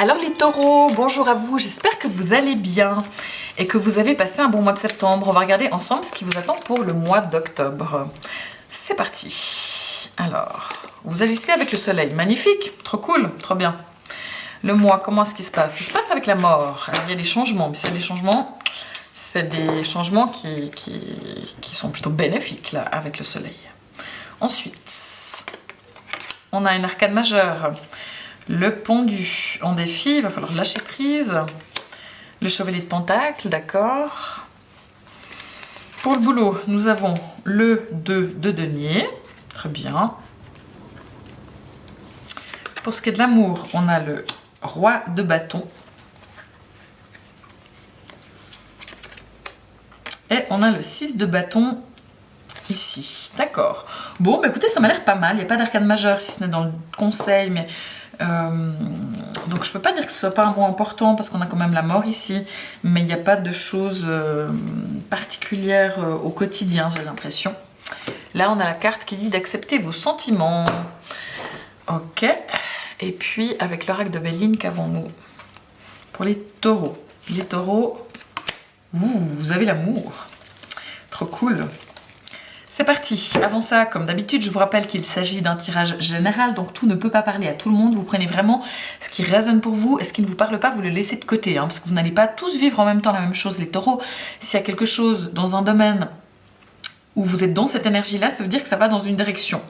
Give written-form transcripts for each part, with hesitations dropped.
Alors les taureaux, bonjour à vous, j'espère que vous allez bien et que vous avez passé un bon mois de septembre. On va regarder ensemble ce qui vous attend pour le mois d'octobre. C'est parti. Alors, vous agissez avec le soleil, magnifique, trop cool, trop bien. Le mois, comment est-ce qu'il se passe? Il se passe avec la mort. Alors, il y a des changements, mais s'il y a des changements, c'est des changements qui sont plutôt bénéfiques là, avec le soleil. Ensuite, on a une arcane majeure. Le pendu en défi, il va falloir lâcher prise. Le chevalier de pentacle, d'accord. Pour le boulot, nous avons le 2 de denier. Très bien. Pour ce qui est de l'amour, on a le roi de bâton. Et on a le 6 de bâton ici. D'accord. Bon, bah écoutez, ça m'a l'air pas mal. Il n'y a pas d'arcane majeure si ce n'est dans le conseil, mais... donc je peux pas dire que ce soit pas un mois important parce qu'on a quand même la mort ici, mais il n'y a pas de choses particulières au quotidien, j'ai l'impression. Là on a la carte qui dit d'accepter vos sentiments. Ok. Et puis avec l'oracle de Béline, qu'avons-nous pour les taureaux? Les taureaux, vous avez l'amour, trop cool. C'est parti. Avant ça, comme d'habitude, je vous rappelle qu'il s'agit d'un tirage général, donc tout ne peut pas parler à tout le monde. Vous prenez vraiment ce qui résonne pour vous et ce qui ne vous parle pas, vous le laissez de côté, parce que vous n'allez pas tous vivre en même temps la même chose, les taureaux. S'il y a quelque chose dans un domaine où vous êtes dans cette énergie-là, ça veut dire que ça va dans une direction.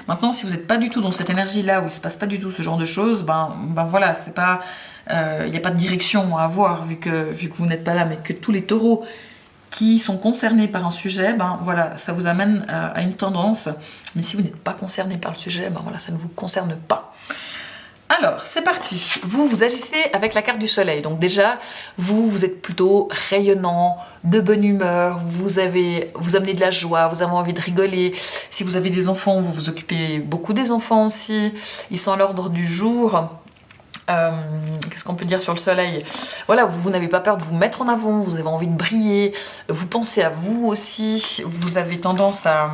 Maintenant, si vous n'êtes pas du tout dans cette énergie-là, où il ne se passe pas du tout ce genre de choses, ben voilà, c'est pas, il n'y a pas de direction à avoir vu que vous n'êtes pas là, mais que tous les taureaux qui sont concernés par un sujet, ben voilà, ça vous amène à une tendance. Mais si vous n'êtes pas concerné par le sujet, ben voilà, ça ne vous concerne pas. Alors, c'est parti. Vous agissez avec la carte du soleil. Donc déjà, vous êtes plutôt rayonnant, de bonne humeur, vous amenez de la joie, vous avez envie de rigoler. Si vous avez des enfants, vous vous occupez beaucoup des enfants aussi. Ils sont à l'ordre du jour. Qu'est-ce qu'on peut dire sur le soleil? Voilà, vous n'avez pas peur de vous mettre en avant, vous avez envie de briller, vous pensez à vous aussi, vous avez tendance à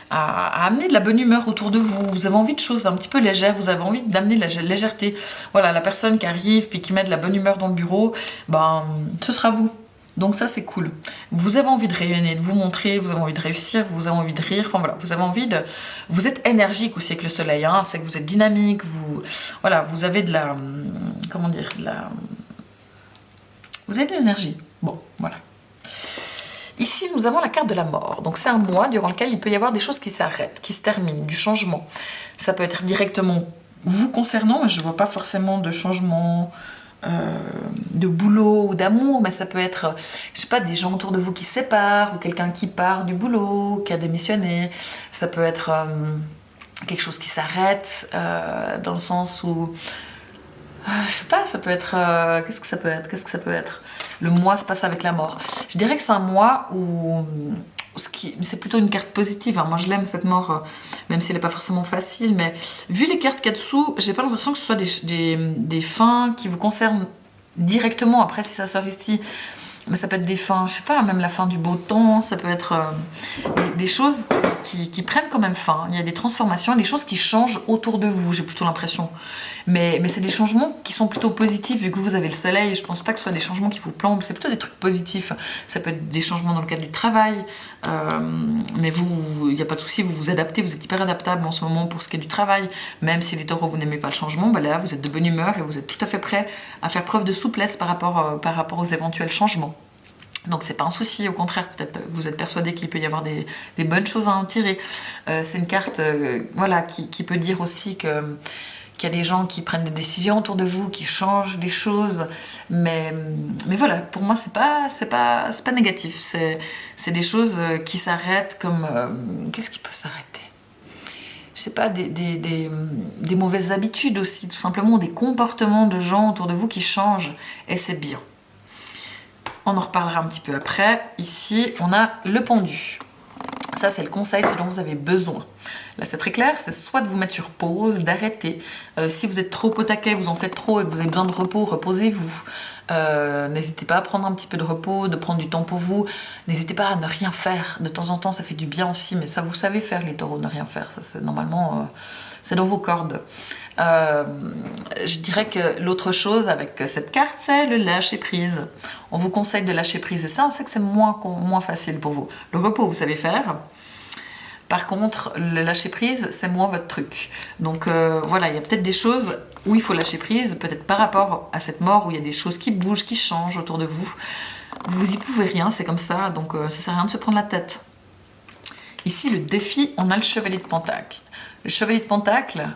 amener de la bonne humeur autour de vous, vous avez envie de choses un petit peu légères, vous avez envie d'amener de la légèreté. Voilà, la personne qui arrive puis qui met de la bonne humeur dans le bureau, ben ce sera vous. Donc ça c'est cool. Vous avez envie de rayonner, de vous montrer, vous avez envie de réussir, vous avez envie de rire, enfin voilà, vous avez envie de... Vous êtes énergique aussi avec le soleil, c'est que vous êtes dynamique, voilà, vous avez de la... Comment dire, vous avez de l'énergie. Bon, voilà. Ici, nous avons la carte de la mort. Donc c'est un mois durant lequel il peut y avoir des choses qui s'arrêtent, qui se terminent, du changement. Ça peut être directement vous concernant, mais je ne vois pas forcément de changement... de boulot ou d'amour, mais ça peut être, je sais pas, des gens autour de vous qui se séparent, ou quelqu'un qui part du boulot, qui a démissionné. Ça peut être quelque chose qui s'arrête, dans le sens où, je sais pas, ça peut être, qu'est-ce que ça peut être? Le mois se passe avec la mort. Je dirais que c'est un mois où c'est plutôt une carte positive, moi je l'aime cette mort, même si elle n'est pas forcément facile, mais vu les cartes qu'il y a dessous, j'ai pas l'impression que ce soit des fins qui vous concernent directement. Après, si ça sort ici, mais ça peut être des fins, je sais pas, même la fin du beau temps, ça peut être des choses qui prennent quand même fin. Il y a des transformations, des choses qui changent autour de vous, j'ai plutôt l'impression. Mais c'est des changements qui sont plutôt positifs, vu que vous avez le soleil. Je pense pas que ce soit des changements qui vous plombent, c'est plutôt des trucs positifs. Ça peut être des changements dans le cadre du travail, mais vous, il n'y a pas de souci, vous vous adaptez, vous êtes hyper adaptable en ce moment pour ce qui est du travail. Même si les taureaux, vous n'aimez pas le changement, ben là, vous êtes de bonne humeur et vous êtes tout à fait prêt à faire preuve de souplesse par rapport aux éventuels changements. Donc c'est pas un souci, au contraire, peut-être vous êtes persuadé qu'il peut y avoir des bonnes choses à en tirer. C'est une carte voilà, qui peut dire aussi qu'il y a des gens qui prennent des décisions autour de vous, qui changent des choses, mais voilà, pour moi c'est pas négatif, c'est des choses qui s'arrêtent comme... qu'est-ce qui peut s'arrêter? Je sais pas, des mauvaises habitudes aussi, tout simplement, des comportements de gens autour de vous qui changent, et c'est bien. On en reparlera un petit peu après. Ici, on a le pendu. Ça, c'est le conseil, ce dont vous avez besoin. Là, c'est très clair, c'est soit de vous mettre sur pause, d'arrêter. Si vous êtes trop au taquet, vous en faites trop et que vous avez besoin de repos, reposez-vous. N'hésitez pas à prendre un petit peu de repos, de prendre du temps pour vous. N'hésitez pas à ne rien faire. De temps en temps, ça fait du bien aussi, mais ça, vous savez faire, les taureaux, ne rien faire. Ça, c'est normalement, c'est dans vos cordes. Je dirais que l'autre chose avec cette carte, c'est le lâcher prise. On vous conseille de lâcher prise et ça, on sait que c'est moins facile pour vous. Le repos, vous savez faire. Par contre, le lâcher prise, c'est moins votre truc. Donc voilà, il y a peut-être des choses où il faut lâcher prise, peut-être par rapport à cette mort, où il y a des choses qui bougent, qui changent autour de vous. Vous y pouvez rien, c'est comme ça, donc ça sert à rien de se prendre la tête. Ici, le défi, on a le chevalier de Pentacle. Le chevalier de Pentacle,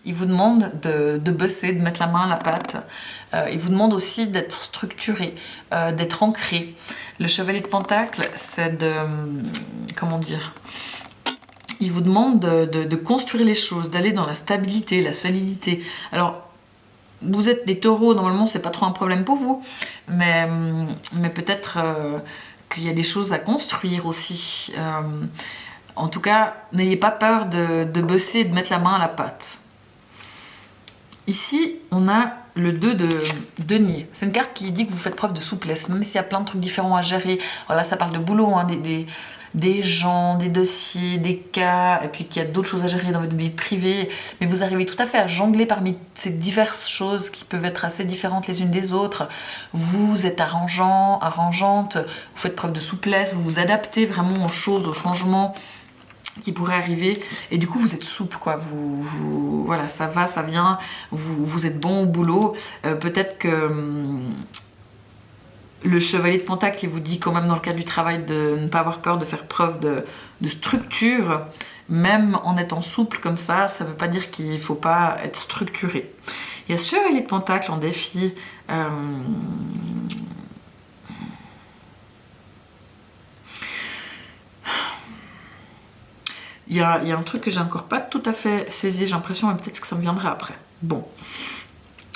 il vous demande de bosser, de mettre la main à la pâte. Il vous demande aussi d'être structuré, d'être ancré. Le chevalier de Pentacle, c'est de... comment dire ? Il vous demande de construire les choses, d'aller dans la stabilité, la solidité. Alors, vous êtes des taureaux, normalement, c'est pas trop un problème pour vous. Mais peut-être qu'il y a des choses à construire aussi. En tout cas, n'ayez pas peur de bosser et de mettre la main à la pâte. Ici, on a le 2 de denier. C'est une carte qui dit que vous faites preuve de souplesse, même s'il y a plein de trucs différents à gérer. Voilà, ça parle de boulot, hein, des gens, des dossiers, des cas, et puis qu'il y a d'autres choses à gérer dans votre vie privée. Mais vous arrivez tout à fait à jongler parmi ces diverses choses qui peuvent être assez différentes les unes des autres. Vous êtes arrangeante, vous faites preuve de souplesse, vous vous adaptez vraiment aux choses, aux changements qui pourrait arriver et du coup vous êtes souple quoi, voilà, ça va, ça vient, vous êtes bon au boulot. Peut-être que le chevalier de Pentacle il vous dit quand même dans le cadre du travail de ne pas avoir peur de faire preuve de structure, même en étant souple comme ça veut pas dire qu'il faut pas être structuré. Il y a ce chevalier de Pentacle en défi, il y a un truc que j'ai encore pas tout à fait saisi, j'ai l'impression, mais peut-être que ça me viendra après. Bon.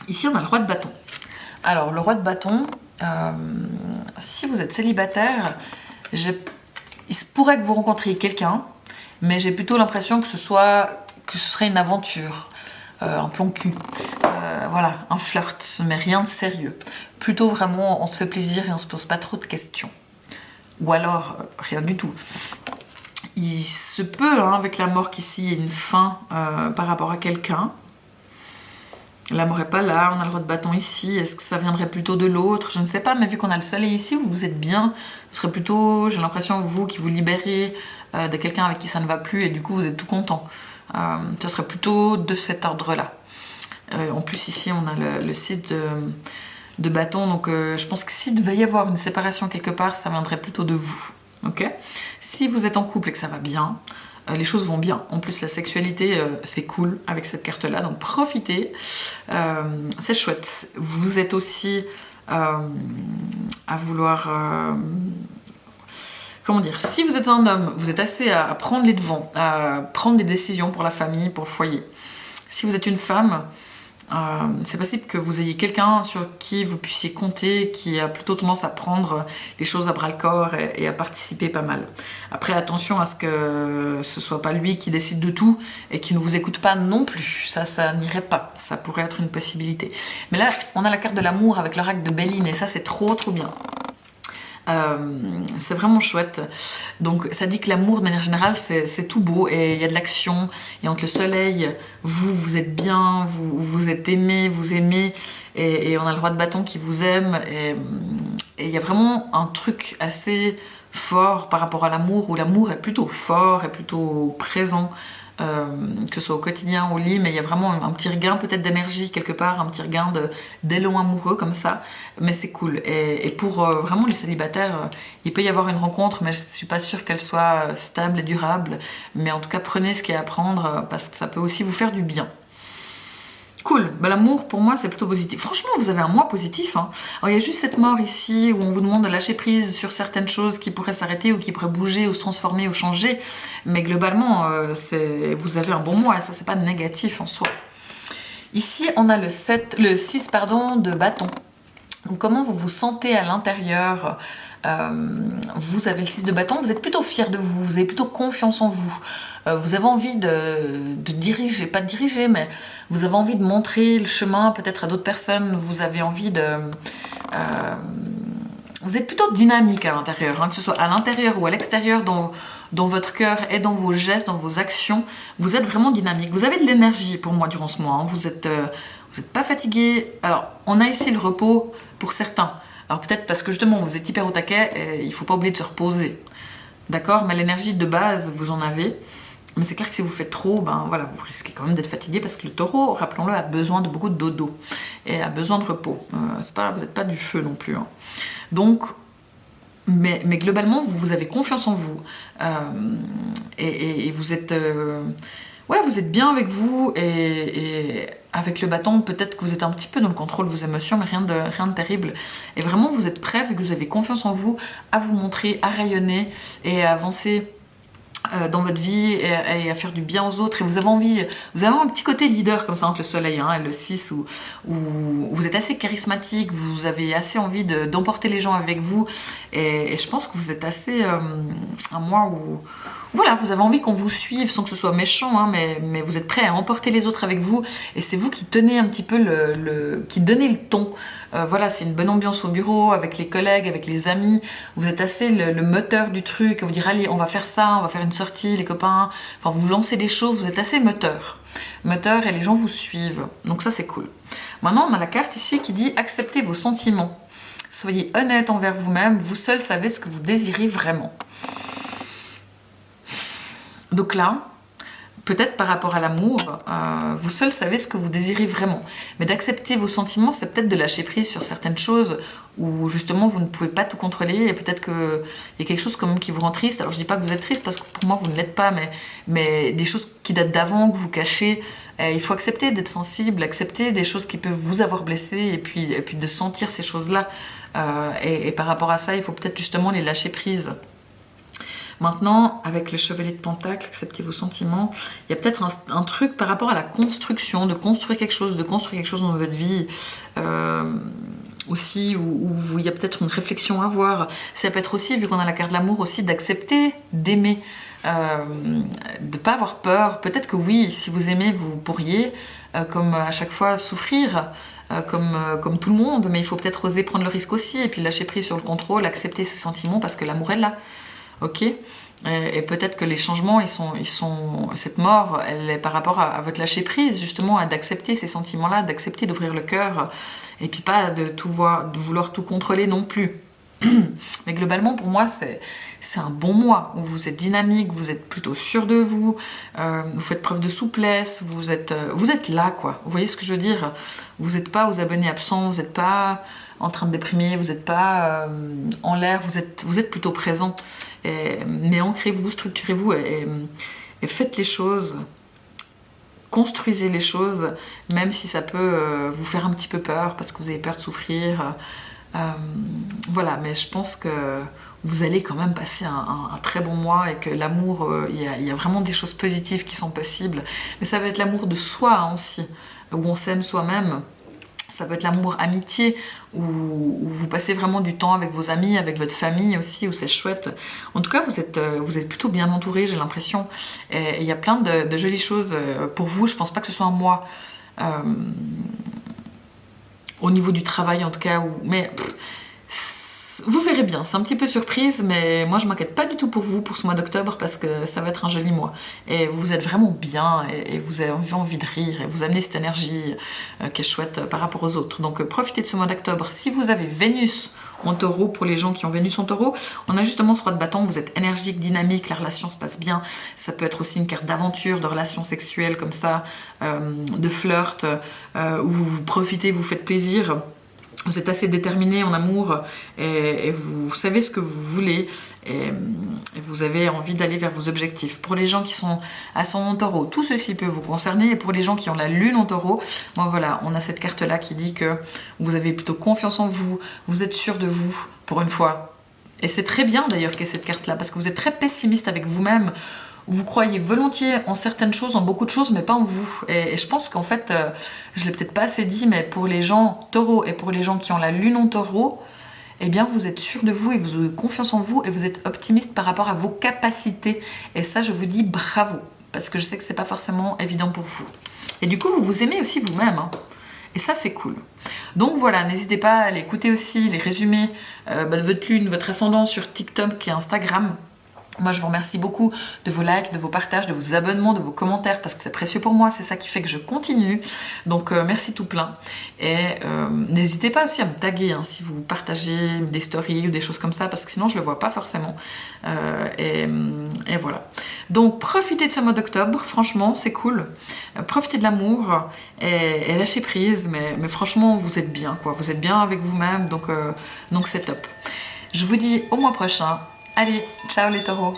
Ici, on a le roi de bâton. Alors, le roi de bâton, si vous êtes célibataire, il se pourrait que vous rencontriez quelqu'un, mais j'ai plutôt l'impression que ce serait une aventure, un plan cul. Voilà, un flirt, mais rien de sérieux. Plutôt vraiment, on se fait plaisir et on se pose pas trop de questions. Ou alors, rien du tout. Il se peut, hein, avec la mort qu'ici, il y ait une fin par rapport à quelqu'un. La mort n'est pas là, on a le roi de bâton ici. Est-ce que ça viendrait plutôt de l'autre? Je ne sais pas, mais vu qu'on a le soleil ici, vous êtes bien. Ce serait plutôt, j'ai l'impression, vous qui vous libérez de quelqu'un avec qui ça ne va plus et du coup vous êtes tout content. Ce serait plutôt de cet ordre-là. En plus, ici, on a le 6 de bâton. Donc, je pense que s'il devait y avoir une séparation quelque part, ça viendrait plutôt de vous. Okay. Si vous êtes en couple et que ça va bien, les choses vont bien. En plus, la sexualité, c'est cool avec cette carte-là, donc profitez. C'est chouette. Vous êtes aussi à vouloir... comment dire? Si vous êtes un homme, vous êtes assez à prendre les devants, à prendre des décisions pour la famille, pour le foyer. Si vous êtes une femme... c'est possible que vous ayez quelqu'un sur qui vous puissiez compter, qui a plutôt tendance à prendre les choses à bras-le-corps et à participer pas mal. Après, attention à ce que ce soit pas lui qui décide de tout et qui ne vous écoute pas non plus. Ça n'irait pas. Ça pourrait être une possibilité. Mais là, on a la carte de l'amour avec l'oracle de Béline et ça, c'est trop bien. C'est vraiment chouette. Donc ça dit que l'amour de manière générale c'est tout beau et il y a de l'action et entre le soleil vous êtes bien, vous êtes aimé, vous aimez et on a le roi de bâton qui vous aime et il y a vraiment un truc assez fort par rapport à l'amour où l'amour est plutôt fort et plutôt présent, que ce soit au quotidien, au lit, mais il y a vraiment un petit regain peut-être d'énergie quelque part, un petit regain d'élan amoureux comme ça, mais c'est cool. Et pour vraiment les célibataires, il peut y avoir une rencontre, mais je suis pas sûre qu'elle soit stable et durable, mais en tout cas prenez ce qu'il y a à prendre parce que ça peut aussi vous faire du bien. Cool, bah, l'amour pour moi c'est plutôt positif. Franchement vous avez un mois positif, hein. Alors, il y a juste cette mort ici où on vous demande de lâcher prise sur certaines choses qui pourraient s'arrêter ou qui pourraient bouger ou se transformer ou changer. Mais globalement vous avez un bon mois et ça c'est pas négatif en soi. Ici on a le 6 de bâton. Donc, comment vous vous sentez à l'intérieur Vous avez le 6 de bâton, vous êtes plutôt fier de vous, vous avez plutôt confiance en vous. Vous avez envie de diriger, pas de diriger, mais vous avez envie de montrer le chemin peut-être à d'autres personnes. Vous avez envie de... vous êtes plutôt dynamique à l'intérieur, hein, que ce soit à l'intérieur ou à l'extérieur, dans votre cœur et dans vos gestes, dans vos actions. Vous êtes vraiment dynamique. Vous avez de l'énergie pour moi durant ce mois. Hein. Vous êtes pas fatigué. Alors, on a ici le repos pour certains. Alors peut-être parce que justement, vous êtes hyper au taquet et il ne faut pas oublier de se reposer. D'accord? Mais l'énergie de base, vous en avez. Mais c'est clair que si vous faites trop, ben voilà, vous risquez quand même d'être fatigué parce que le taureau, rappelons-le, a besoin de beaucoup de dodo et a besoin de repos. Vous n'êtes pas du feu non plus. Hein. Donc, mais globalement, vous avez confiance en vous et vous êtes, ouais, vous êtes bien avec vous et avec le bâton, peut-être que vous êtes un petit peu dans le contrôle de vos émotions, mais rien de terrible. Et vraiment, vous êtes prêt, vu que vous avez confiance en vous, à vous montrer, à rayonner et à avancer dans votre vie et à faire du bien aux autres. Et vous avez un petit côté leader comme ça entre le soleil hein, et le 6 où vous êtes assez charismatique, vous avez assez envie d'emporter les gens avec vous et je pense que vous êtes assez un mois où voilà, vous avez envie qu'on vous suive sans que ce soit méchant, hein, mais vous êtes prêt à emporter les autres avec vous et c'est vous qui tenez un petit peu qui donnez le ton. Voilà, c'est une bonne ambiance au bureau, avec les collègues, avec les amis. Vous êtes assez le moteur du truc. Vous dire, allez, on va faire ça, on va faire une sortie, les copains. Enfin, vous lancez des choses, vous êtes assez moteur. Moteur et les gens vous suivent. Donc ça, c'est cool. Maintenant, on a la carte ici qui dit, acceptez vos sentiments. Soyez honnête envers vous-même. Vous seul savez ce que vous désirez vraiment. Donc là, peut-être par rapport à l'amour, vous seul savez ce que vous désirez vraiment. Mais d'accepter vos sentiments, c'est peut-être de lâcher prise sur certaines choses où justement vous ne pouvez pas tout contrôler et peut-être qu'il y a quelque chose quand même qui vous rend triste. Alors je dis pas que vous êtes triste parce que pour moi vous ne l'êtes pas, mais des choses qui datent d'avant, que vous cachez. Il faut accepter d'être sensible, accepter des choses qui peuvent vous avoir blessé et puis de sentir ces choses-là. Et par rapport à ça, il faut peut-être justement les lâcher prise. Maintenant, avec le chevalier de Pentacle, acceptez vos sentiments, il y a peut-être un truc par rapport à la construction, de construire quelque chose dans votre vie, aussi, où il y a peut-être une réflexion à avoir. Ça peut être aussi, vu qu'on a la carte de l'amour, aussi d'accepter, d'aimer, de ne pas avoir peur. Peut-être que oui, si vous aimez, vous pourriez, comme à chaque fois, souffrir, comme tout le monde, mais il faut peut-être oser prendre le risque aussi, et puis lâcher prise sur le contrôle, accepter ses sentiments, parce que l'amour est là. Ok, et peut-être que les changements, cette mort, elle est par rapport à votre lâcher prise, justement, d'accepter ces sentiments-là, d'accepter d'ouvrir le cœur, et puis pas de vouloir tout contrôler non plus. Mais globalement, pour moi, c'est un bon mois où vous êtes dynamique, vous êtes plutôt sûr de vous, vous faites preuve de souplesse, vous êtes là, quoi. Vous voyez ce que je veux dire? Vous n'êtes pas aux abonnés absents, vous n'êtes pas en train de déprimer, vous n'êtes pas en l'air, vous êtes plutôt présent. Mais ancrez-vous, structurez-vous et faites les choses, construisez les choses, même si ça peut vous faire un petit peu peur parce que vous avez peur de souffrir. Voilà, mais je pense que vous allez quand même passer un très bon mois et que l'amour, il y a vraiment des choses positives qui sont possibles. Mais ça va être l'amour de soi hein, aussi, où on s'aime soi-même. Ça peut être l'amour amitié, où vous passez vraiment du temps avec vos amis, avec votre famille aussi, où c'est chouette. En tout cas, vous êtes plutôt bien entouré, j'ai l'impression. Et il y a plein de jolies choses pour vous. Je pense pas que ce soit un mois au niveau du travail, en tout cas. Mais vous verrez bien, c'est un petit peu surprise, mais moi je m'inquiète pas du tout pour vous pour ce mois d'octobre parce que ça va être un joli mois. Et vous êtes vraiment bien et vous avez envie de rire et vous amenez cette énergie qui est chouette par rapport aux autres. Donc profitez de ce mois d'octobre. Si vous avez Vénus en taureau, pour les gens qui ont Vénus en taureau, on a justement ce roi de bâton, vous êtes énergique, dynamique, la relation se passe bien. Ça peut être aussi une carte d'aventure, de relations sexuelles comme ça, de flirt, où vous profitez, vous faites plaisir. Vous êtes assez déterminé en amour et vous savez ce que vous voulez et vous avez envie d'aller vers vos objectifs. Pour les gens qui sont ascendant taureau, tout ceci peut vous concerner. Et pour les gens qui ont la lune en taureau, bon voilà, on a cette carte-là qui dit que vous avez plutôt confiance en vous, vous êtes sûr de vous pour une fois. Et c'est très bien d'ailleurs qu'il y ait cette carte-là parce que vous êtes très pessimiste avec vous-même. Vous croyez volontiers en certaines choses, en beaucoup de choses, mais pas en vous. Et je pense qu'en fait, je l'ai peut-être pas assez dit, mais pour les gens taureaux et pour les gens qui ont la lune en taureau, eh bien vous êtes sûr de vous et vous avez confiance en vous et vous êtes optimiste par rapport à vos capacités. Et ça, je vous dis bravo, parce que je sais que c'est pas forcément évident pour vous. Et du coup, vous vous aimez aussi vous-même, hein. Et ça, c'est cool. Donc voilà, n'hésitez pas à aller écouter aussi les résumés de votre lune, votre ascendant sur TikTok et Instagram. Moi, je vous remercie beaucoup de vos likes, de vos partages, de vos abonnements, de vos commentaires, parce que c'est précieux pour moi, c'est ça qui fait que je continue. Donc, merci tout plein. Et n'hésitez pas aussi à me taguer hein, si vous partagez des stories ou des choses comme ça, parce que sinon, je ne le vois pas forcément. Et voilà. Donc, profitez de ce mois d'octobre, franchement, c'est cool. Profitez de l'amour et lâchez prise, mais franchement, vous êtes bien, quoi. Vous êtes bien avec vous-même, donc c'est top. Je vous dis au mois prochain. Allez, ciao les taureaux!